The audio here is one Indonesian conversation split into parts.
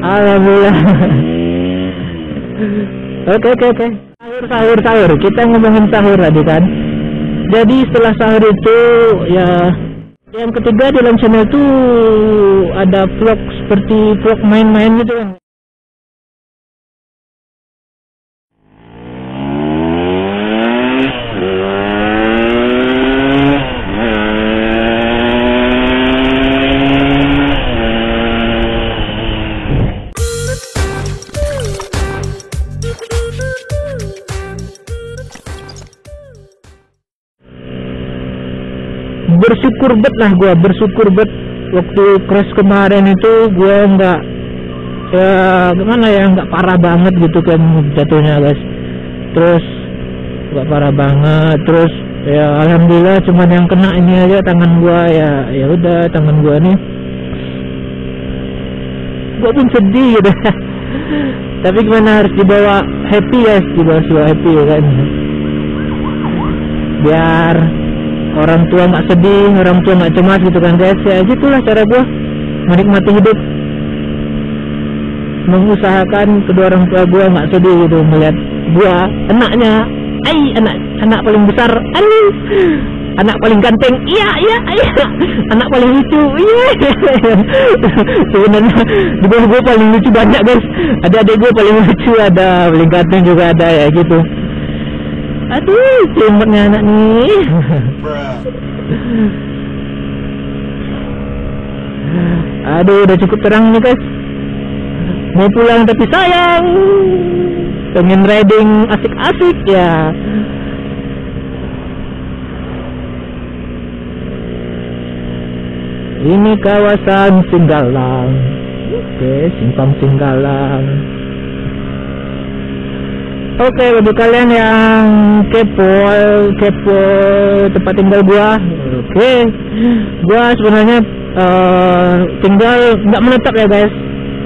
Alhamdulillah. Oke. Sahur. Kita ngomongin sahur tadi kan. Jadi setelah sahur itu ya yang ketiga dalam channel itu ada vlog seperti vlog main-main gitu kan. bersyukur bet waktu crash kemarin itu gue nggak nggak parah banget gitu kan jatuhnya guys. Terus nggak parah banget, terus ya alhamdulillah cuman yang kena ini aja tangan gue, ya udah tangan gue nih gue pun sedih gitu. Tapi gimana, harus dibawa happy guys, dibawa happy kan, biar orang tua nggak sedih, orang tua nggak cemas gitu kan guys. Ya gitulah cara gue menikmati hidup, mengusahakan kedua orang tua gue nggak sedih gitu melihat gue anaknya, anak paling besar, anak paling ganteng, iya, anak paling lucu, iya. Sebenarnya di bawah gue paling lucu banyak guys, ada adik gue paling lucu, ada paling ganteng juga ada ya gitu. Aduh, cimutnya anak nih. Aduh, udah cukup terang nih guys. Mau pulang tapi sayang, pengen riding asik-asik ya. Ini kawasan Singgalang. Oke, simpang Singgalang. Oke, bagi kalian yang kepo tempat tinggal gua, gua sebenarnya tinggal nggak menetap ya guys,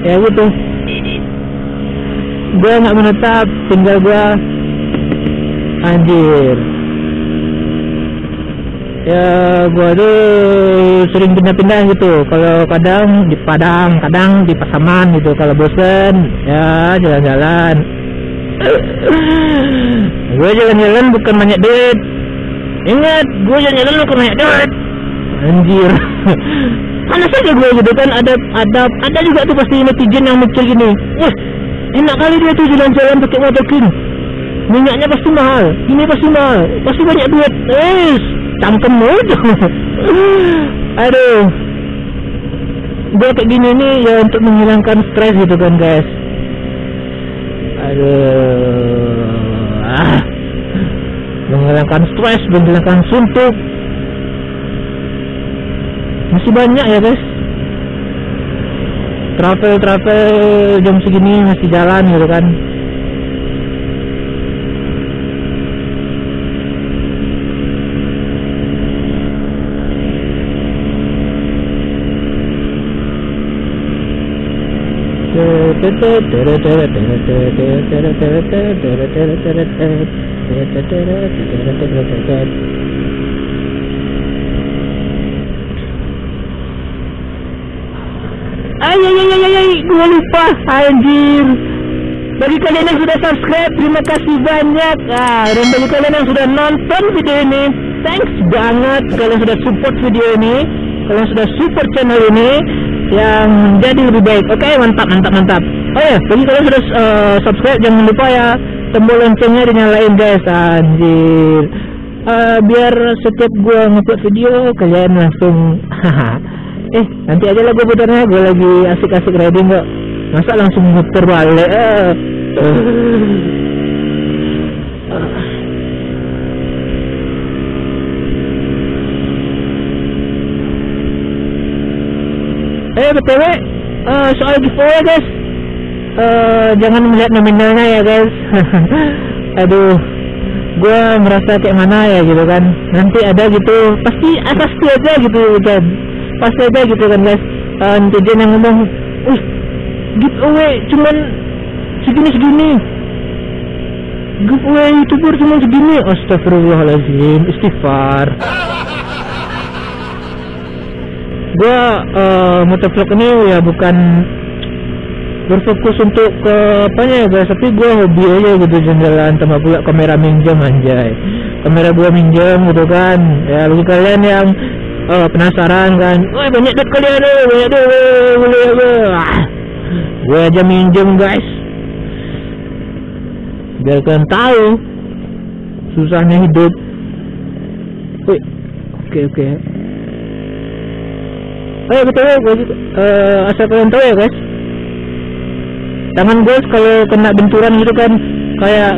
ya gitu. Gua nggak menetap, tinggal gua anjir. Ya gua tuh sering pindah-pindah gitu. Kalau kadang di Padang, kadang di Pasaman gitu. Kalau bosen, ya jalan-jalan. Gue jalan-jalan bukan banyak duit. Ingat, gue jalan-jalan bukan banyak duit. Anjir. Mana saja gue gitu kan, ada juga tuh pasti netizen yang mikir gini. Wah, enak kali dia tuh jalan-jalan pakai motor clean. Minyaknya pasti mahal, ini pasti mahal, pasti banyak duit. Cangkem aja. Aduh. Gue kayak gini nih ya untuk menghilangkan stres gitu kan guys. Menghilangkan stres, menghilangkan suntuk. Masih banyak ya guys. Travel jam segini masih jalan gitu kan. Gue lupa, anjir. Bagi kalian yang sudah subscribe, terima kasih banyak. Dan bagi kalian yang sudah nonton video ini, thanks banget. Kalian sudah support video ini, kalian sudah support channel ini yang menjadi lebih baik. Oke, mantap. Oh ya, bagi kalian sudah subscribe, jangan lupa ya tombol loncengnya dinyalain guys, anjir. Biar setiap gua ngupload video kalian langsung nanti aja lah gue putarnya, gue lagi asik-asik riding kok, masa langsung muter balik. BTW soal giveaway guys, jangan melihat nominalnya ya guys. Aduh, gue merasa kayak mana ya gitu kan, nanti ada gitu pasti aja gitu kan, pasti aja gitu kan guys. Netizen yang ngomong, giveaway cuman segini, giveaway YouTuber cuman segini. Astagfirullahaladzim, istighfar. Gua motovlog ini ya bukan berfokus untuk ke apanya ya guys, tapi gue hobi aja gitu jalan-jalan, tambah pula kamera minjem anjay, kamera gue minjem gitu kan ya. Bagi kalian yang penasaran kan, wah banyak duit kalian deh, banyak duit boleh gue aja minjem guys, biar kalian tahu susahnya hidup. Wih, oke. Oh ya betul, asal kalian tahu ya guys, tangan gue kalau kena benturan gitu kan, kayak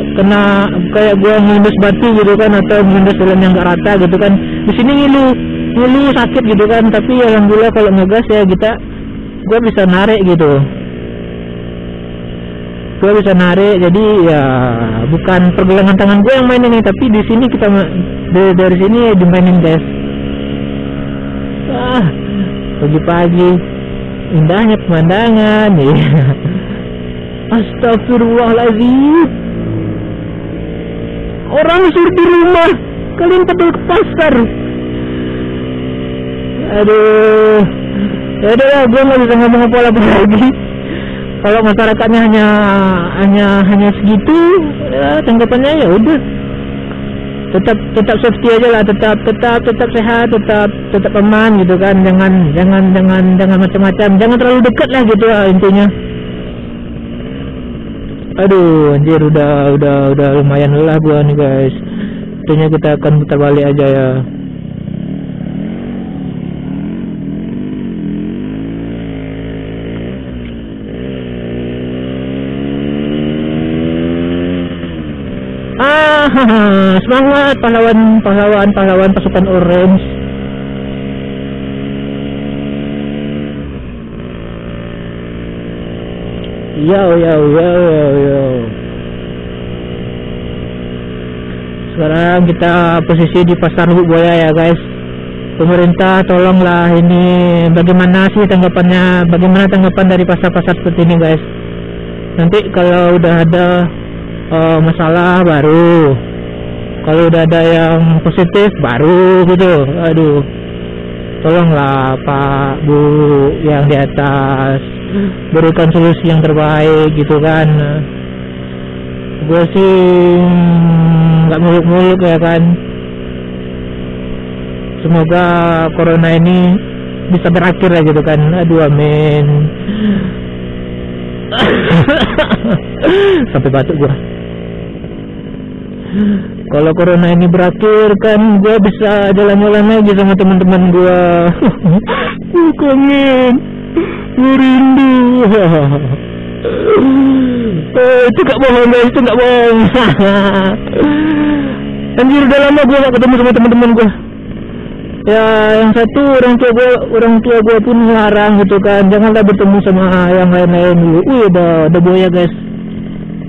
gue ngelindus batu gitu kan, atau ngelindus jalan yang gak rata gitu kan, di sini ngilu sakit gitu kan. Tapi alhamdulillah kalau ngegas ya gue bisa narik gitu, jadi ya bukan pergelangan tangan gue yang main ini, tapi di sini kita dari sini ya dimainin guys. Pagi-pagi indahnya pemandangan ya. Astagfirullahaladzim, orang suruh di rumah, kalian pada ke pasar. Aduh, ya udah lah, gue nggak bisa ngomong apa lagi. Kalau masyarakatnya hanya segitu, ya tanggapannya ya udah. Tetap safety aja lah, tetap sehat, tetap aman gitu kan. Jangan macam-macam, jangan terlalu dekat lah gitu lah intinya. Aduh, anjir udah lumayan lelah gua nih guys. Intinya kita akan putar balik aja ya. Semangat pahlawan pasukan orange. Yo. Sekarang kita posisi di pasar Lubuk Buaya ya guys. Pemerintah tolonglah, ini bagaimana tanggapan dari pasar-pasar seperti ini guys. Nanti kalau udah ada masalah baru, kalau udah ada yang positif baru gitu. Aduh, tolonglah Pak Bu yang di atas, berikan solusi yang terbaik gitu kan. Gue sih nggak muluk-muluk ya kan. Semoga corona ini bisa berakhir lah gitu kan. Aduh, amin. Sampai batuk gua. Kalau corona ini berakhir kan gue bisa jalan-jalan lagi sama teman-teman gue. Gue kangen, gue rindu. Itu gak bohong guys, itu gak bohong. Anjir, udah lama gue gak ketemu sama teman-teman gue. Ya yang satu orang tua gue pun larang gitu kan, janganlah bertemu sama yang lain-lain dulu. Udah buaya guys.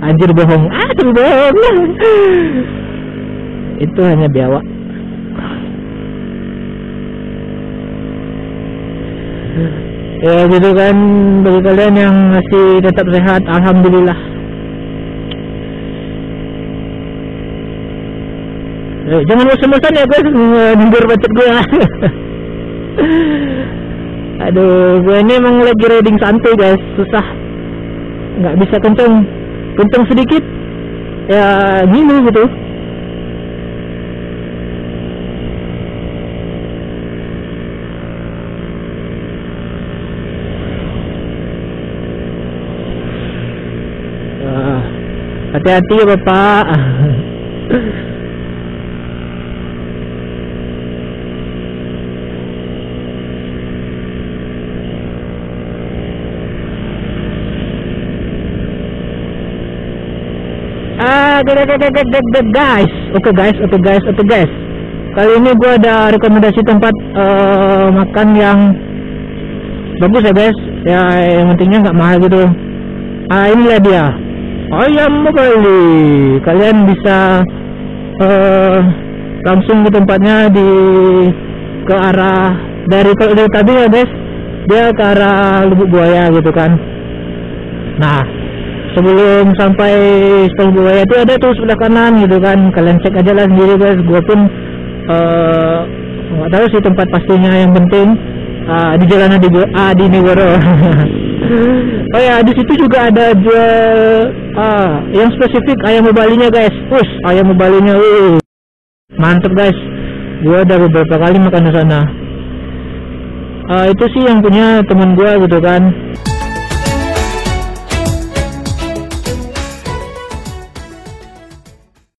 Anjir, bohong. Aduh, bohong. Itu hanya biawak. Ya gitu kan, bagi kalian yang masih tetap sehat, alhamdulillah. Jangan bosan-bosan ya guys, dengar bacot gue. Aduh, gue ini emang lagi riding santai guys, susah, nggak bisa kenceng sedikit ya gini gitu. Hati-hati ya Bapak. Guys, oke guys. Kali ini gue ada rekomendasi tempat makan yang bagus ya guys. Ya yang pentingnya nggak mahal gitu. Inilah dia, ayam Bali. Kalian bisa langsung ke tempatnya ke arah dari tadi ya guys. Dia ke arah Lubuk Buaya gitu kan. Nah, sebelum sampai Lubuk Buaya itu ada tuh sebelah kanan gitu kan. Kalian cek aja lah sendiri guys. Gue pun nggak tahu sih tempat pastinya. Yang penting di jalan Adi Negoro. Oh ya, di situ juga ada jual yang spesifik ayam Balinya guys. Ayam Balinya, mantep guys. Gua udah beberapa kali makan di sana. Itu sih yang punya teman gua gitu kan.